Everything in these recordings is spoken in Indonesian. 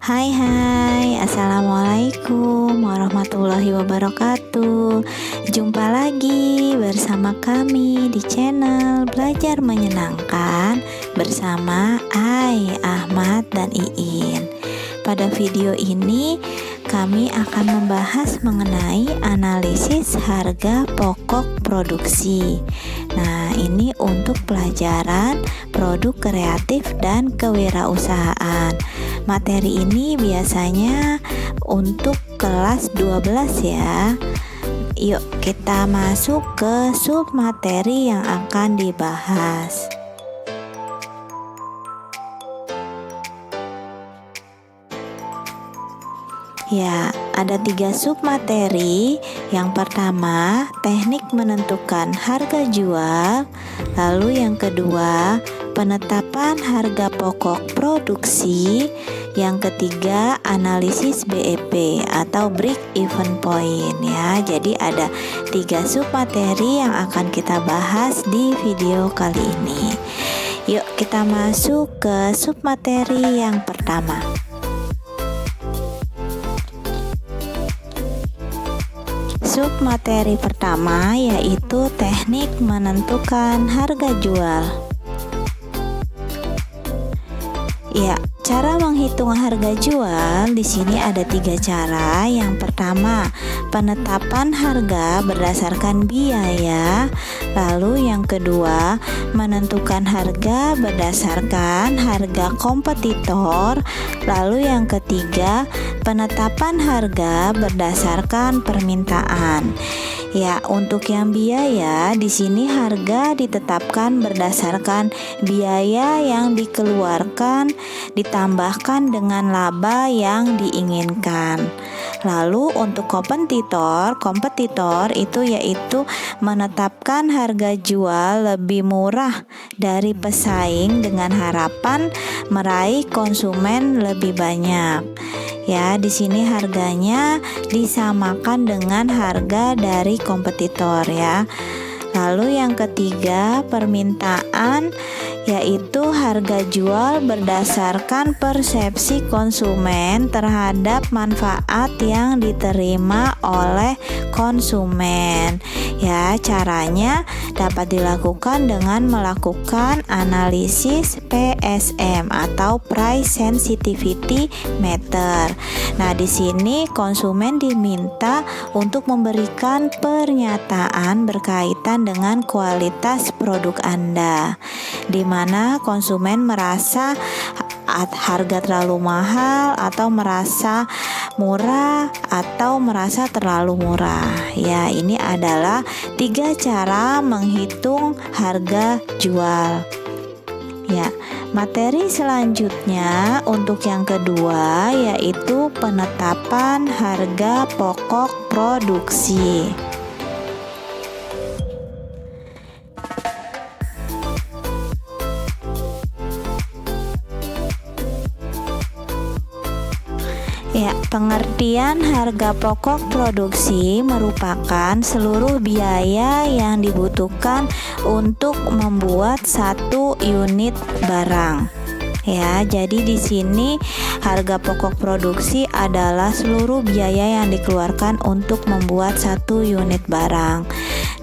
Hai hai, Assalamualaikum warahmatullahi wabarakatuh. Jumpa lagi bersama kami di channel Belajar Menyenangkan bersama Ai, Ahmad, dan Iin. Pada video ini kami akan membahas mengenai analisis harga pokok produksi. Nah, ini untuk pelajaran produk kreatif dan kewirausahaan. Materi ini biasanya untuk kelas 12 ya. Yuk kita masuk ke sub materi yang akan dibahas. Ya, ada 3 sub materi. Yang pertama, teknik menentukan harga jual. Lalu yang kedua, penetapan harga pokok produksi. Yang ketiga, analisis BEP atau break even point ya. Jadi ada 3 sub materi yang akan kita bahas di video kali ini. Yuk kita masuk ke sub materi yang pertama. Sub materi pertama yaitu teknik menentukan harga jual. Ya, cara menghitung harga jual di sini ada 3 cara. Yang pertama, penetapan harga berdasarkan biaya. Lalu yang kedua, menentukan harga berdasarkan harga kompetitor. Lalu yang ketiga, penetapan harga berdasarkan permintaan. Ya, untuk yang biaya di sini harga ditetapkan berdasarkan biaya yang dikeluarkan ditambahkan dengan laba yang diinginkan. Lalu untuk kompetitor itu yaitu menetapkan harga jual lebih murah dari pesaing dengan harapan meraih konsumen lebih banyak. Ya, di sini harganya disamakan dengan harga dari kompetitor ya. Lalu yang ketiga, permintaan yaitu harga jual berdasarkan persepsi konsumen terhadap manfaat yang diterima oleh konsumen. Ya, caranya dapat dilakukan dengan melakukan analisis PSM atau Price Sensitivity Meter. Nah, di sini konsumen diminta untuk memberikan pernyataan berkaitan dengan kualitas produk Anda, di mana konsumen merasa harga terlalu mahal atau merasa murah atau merasa terlalu murah. Ya, ini adalah 3 cara menghitung harga jual. Ya, materi selanjutnya untuk yang kedua yaitu penetapan harga pokok produksi. Ya, pengertian harga pokok produksi merupakan seluruh biaya yang dibutuhkan untuk membuat satu unit barang. Ya, jadi di sini harga pokok produksi adalah seluruh biaya yang dikeluarkan untuk membuat satu unit barang.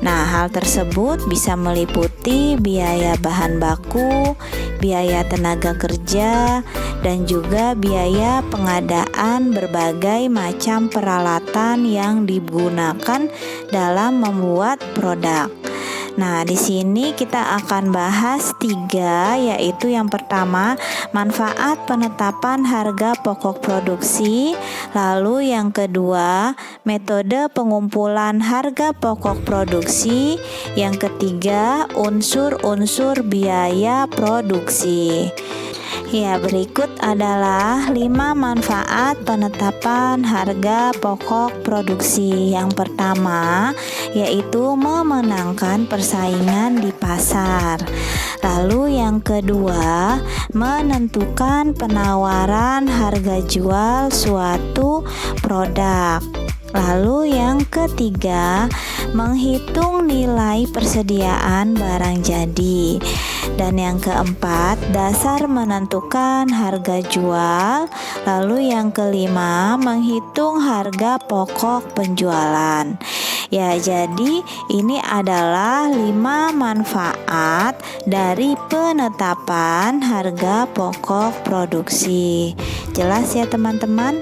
Nah, hal tersebut bisa meliputi biaya bahan baku, biaya tenaga kerja, dan juga biaya pengadaan berbagai macam peralatan yang digunakan dalam membuat produk. Nah, di sini kita akan bahas 3, yaitu yang pertama, manfaat penetapan harga pokok produksi. Lalu yang kedua, metode pengumpulan harga pokok produksi. Yang ketiga, unsur-unsur biaya produksi. Ya, berikut adalah 5 manfaat penetapan harga pokok produksi. Yang pertama, yaitu memenangkan persaingan di pasar. Lalu yang kedua, menentukan penawaran harga jual suatu produk. Lalu yang ketiga, menghitung nilai persediaan barang jadi. Dan yang keempat, dasar menentukan harga jual. Lalu yang kelima, menghitung harga pokok penjualan. Ya, jadi ini adalah 5 manfaat dari penetapan harga pokok produksi. Jelas ya teman-teman?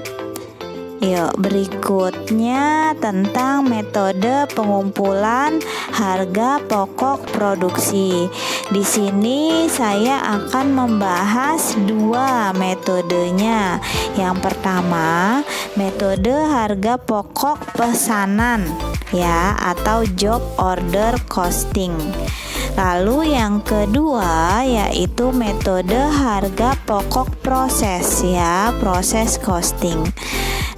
Yuk, berikutnya tentang metode pengumpulan harga pokok produksi. Di sini saya akan membahas 2 metodenya. Yang pertama, metode harga pokok pesanan ya, atau job order costing. Lalu yang kedua yaitu metode harga pokok proses ya, proses costing.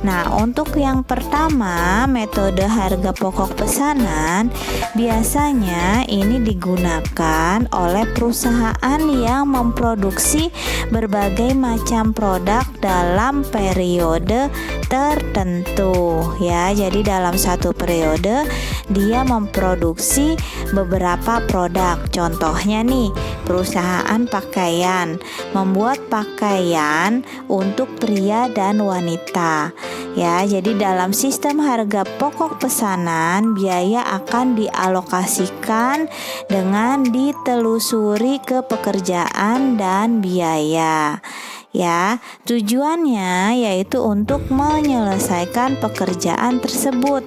Nah, untuk yang pertama, metode harga pokok pesanan biasanya ini digunakan oleh perusahaan yang memproduksi berbagai macam produk dalam periode tertentu ya. Jadi dalam satu periode dia memproduksi beberapa produk. Contohnya nih, perusahaan pakaian membuat pakaian untuk pria dan wanita. Ya, jadi dalam sistem harga pokok pesanan, biaya akan dialokasikan dengan ditelusuri ke pekerjaan dan biaya. Ya, tujuannya yaitu untuk menyelesaikan pekerjaan tersebut.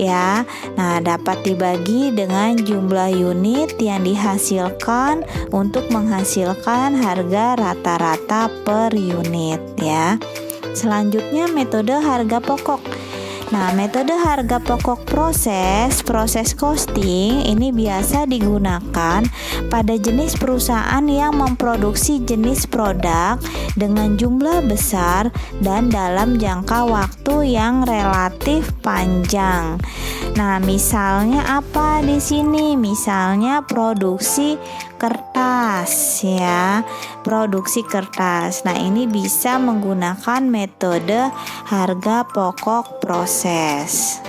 Ya, nah dapat dibagi dengan jumlah unit yang dihasilkan untuk menghasilkan harga rata-rata per unit ya. Selanjutnya metode harga pokok. Nah, metode harga pokok proses costing ini biasa digunakan pada jenis perusahaan yang memproduksi jenis produk dengan jumlah besar dan dalam jangka waktu yang relatif panjang. Nah, misalnya apa di sini? Misalnya produksi kertas ya, produksi kertas. Nah, ini bisa menggunakan metode harga pokok proses.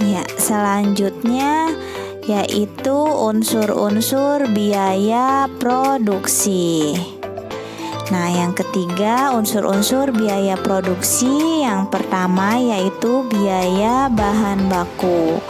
Ya, selanjutnya yaitu unsur-unsur biaya produksi. Nah, yang ketiga, unsur-unsur biaya produksi. Yang pertama yaitu biaya bahan baku.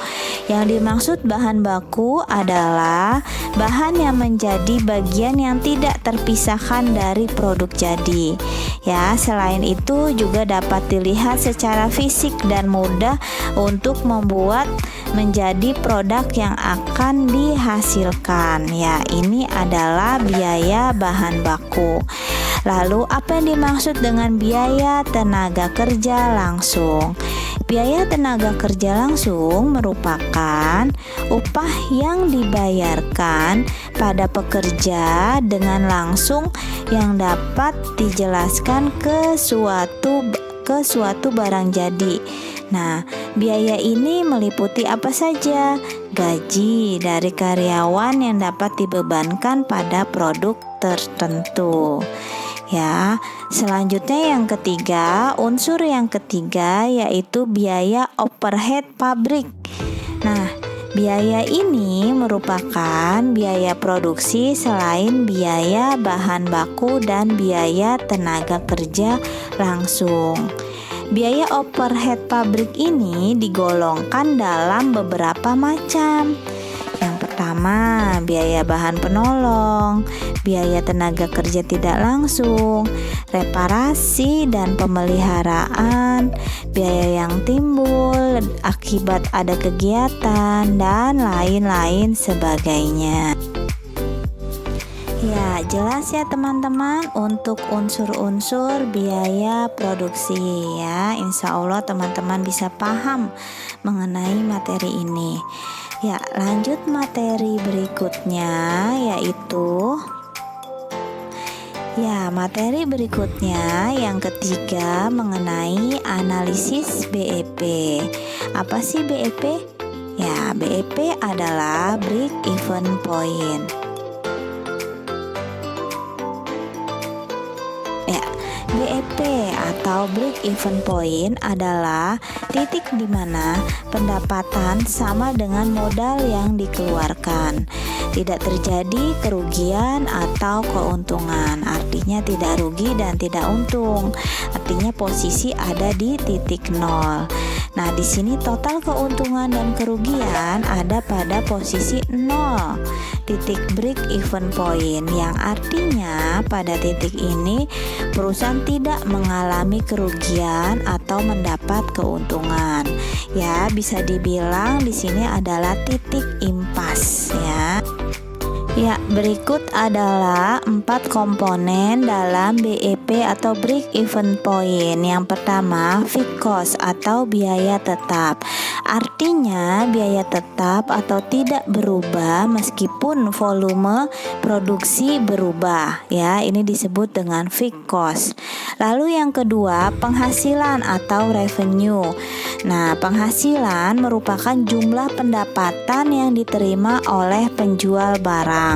Yang dimaksud bahan baku adalah bahan yang menjadi bagian yang tidak terpisahkan dari produk jadi. Ya, selain itu juga dapat dilihat secara fisik dan mudah untuk membuat menjadi produk yang akan dihasilkan. Ya, ini adalah biaya bahan baku. Lalu apa yang dimaksud dengan biaya tenaga kerja langsung? Biaya tenaga kerja langsung merupakan upah yang dibayarkan pada pekerja dengan langsung yang dapat dijelaskan ke suatu barang jadi. Nah, biaya ini meliputi apa saja? Gaji dari karyawan yang dapat dibebankan pada produk tertentu. Ya, selanjutnya yang ketiga, unsur yang ketiga yaitu biaya overhead pabrik. Nah, biaya ini merupakan biaya produksi selain biaya bahan baku dan biaya tenaga kerja langsung. Biaya overhead pabrik ini digolongkan dalam beberapa macam. Yang pertama, biaya bahan penolong, biaya tenaga kerja tidak langsung, reparasi dan pemeliharaan, biaya yang timbul akibat ada kegiatan, dan lain-lain sebagainya. Ya, jelas ya teman-teman untuk unsur-unsur biaya produksi ya. Insya Allah teman-teman bisa paham mengenai materi ini. Ya, lanjut materi berikutnya yaitu materi berikutnya yang ketiga mengenai analisis BEP. Apa sih BEP? Ya, BEP adalah break even point. BEP atau break even point adalah titik di mana pendapatan sama dengan modal yang dikeluarkan. Tidak terjadi kerugian atau keuntungan. Artinya tidak rugi dan tidak untung. Artinya posisi ada di titik nol. Nah, di sini total keuntungan dan kerugian ada pada posisi 0, titik break even point, yang artinya pada titik ini perusahaan tidak mengalami kerugian atau mendapat keuntungan. Ya, bisa dibilang di sini adalah titik impas ya. Ya, berikut adalah 4 komponen dalam BEP atau break even point. Yang pertama, fixed cost atau biaya tetap. Artinya biaya tetap atau tidak berubah meskipun volume produksi berubah. Ya, ini disebut dengan fixed cost. Lalu yang kedua, penghasilan atau revenue. Nah, penghasilan merupakan jumlah pendapatan yang diterima oleh penjual barang.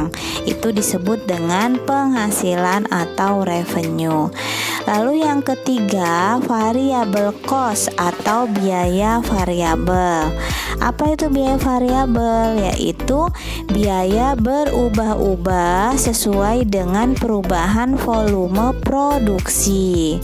Itu disebut dengan penghasilan atau revenue. Lalu yang ketiga, variable cost atau biaya variabel. Apa itu biaya variabel? Yaitu biaya berubah-ubah sesuai dengan perubahan volume produksi.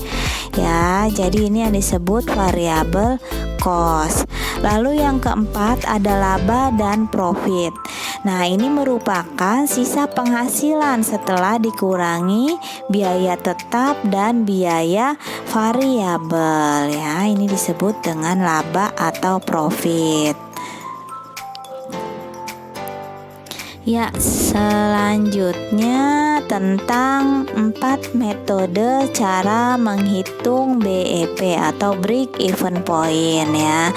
Ya, jadi ini yang disebut variable cost. Lalu yang keempat ada laba dan profit. Nah, ini merupakan sisa penghasilan setelah dikurangi biaya tetap dan biaya variabel ya. Ini disebut dengan laba atau profit. Ya, selanjutnya tentang 4 metode cara menghitung BEP atau break even point ya.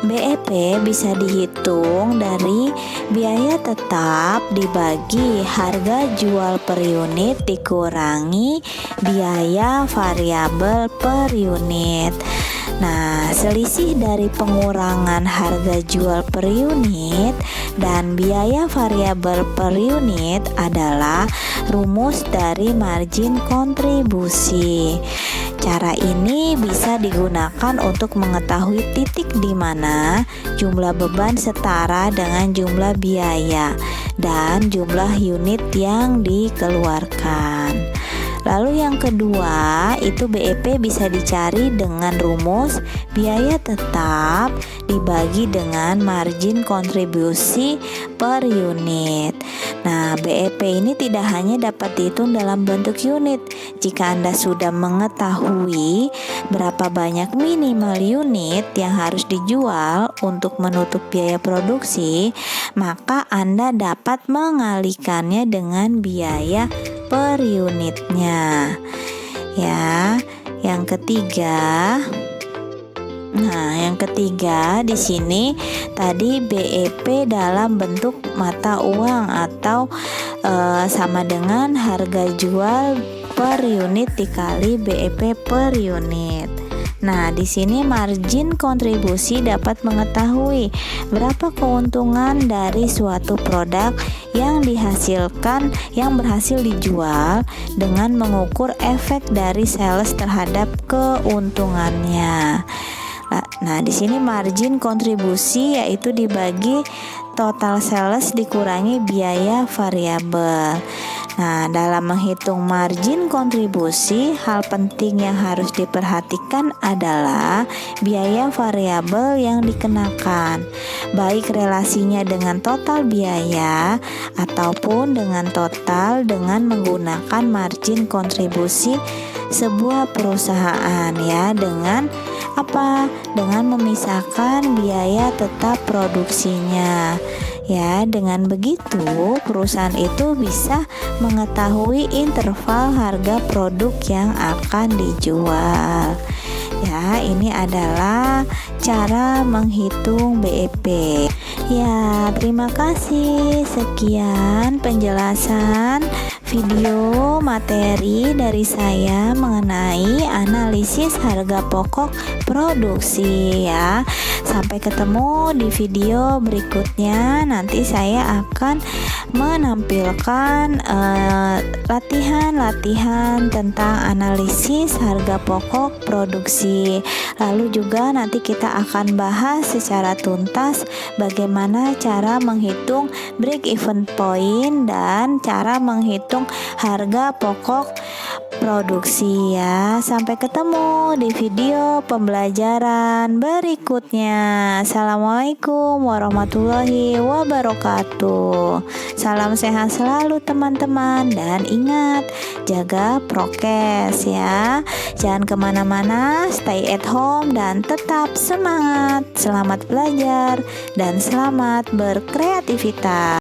BEP bisa dihitung dari biaya tetap dibagi harga jual per unit dikurangi biaya variabel per unit. Nah, selisih dari pengurangan harga jual per unit dan biaya variabel per unit adalah rumus dari margin kontribusi. Cara ini bisa digunakan untuk mengetahui titik di mana jumlah beban setara dengan jumlah biaya dan jumlah unit yang dikeluarkan. Lalu yang kedua, itu BEP bisa dicari dengan rumus biaya tetap dibagi dengan margin kontribusi per unit. Nah, BEP ini tidak hanya dapat dihitung dalam bentuk unit. Jika Anda sudah mengetahui berapa banyak minimal unit yang harus dijual untuk menutup biaya produksi, maka Anda dapat mengalihkannya dengan biaya per unitnya. Ya, yang ketiga. Nah, yang ketiga di sini tadi BEP dalam bentuk mata uang atau sama dengan harga jual per unit dikali BEP per unit. Nah, di sini margin kontribusi dapat mengetahui berapa keuntungan dari suatu produk yang dihasilkan, yang berhasil dijual dengan mengukur efek dari sales terhadap keuntungannya. Nah, di sini margin kontribusi yaitu dibagi total sales dikurangi biaya variabel. Nah, dalam menghitung margin kontribusi, hal penting yang harus diperhatikan adalah biaya variabel yang dikenakan, baik relasinya dengan total biaya ataupun dengan total dengan menggunakan margin kontribusi sebuah perusahaan ya, dengan apa? Dengan memisahkan biaya tetap produksinya. Ya, dengan begitu perusahaan itu bisa mengetahui interval harga produk yang akan dijual. Ya, ini adalah cara menghitung BEP. Ya, terima kasih. Sekian penjelasan video materi dari saya mengenai analisis harga pokok produksi ya. Sampai ketemu di video berikutnya. Nanti saya akan menampilkan latihan-latihan tentang analisis harga pokok produksi. Lalu juga nanti kita akan bahas secara tuntas bagaimana cara menghitung break even point dan cara menghitung harga pokok produksi ya. Sampai ketemu di video pembelajaran berikutnya. Assalamualaikum warahmatullahi wabarakatuh. Salam sehat selalu teman-teman, dan ingat jaga prokes ya. Jangan kemana-mana, stay at home dan tetap semangat. Selamat belajar dan selamat berkreativitas.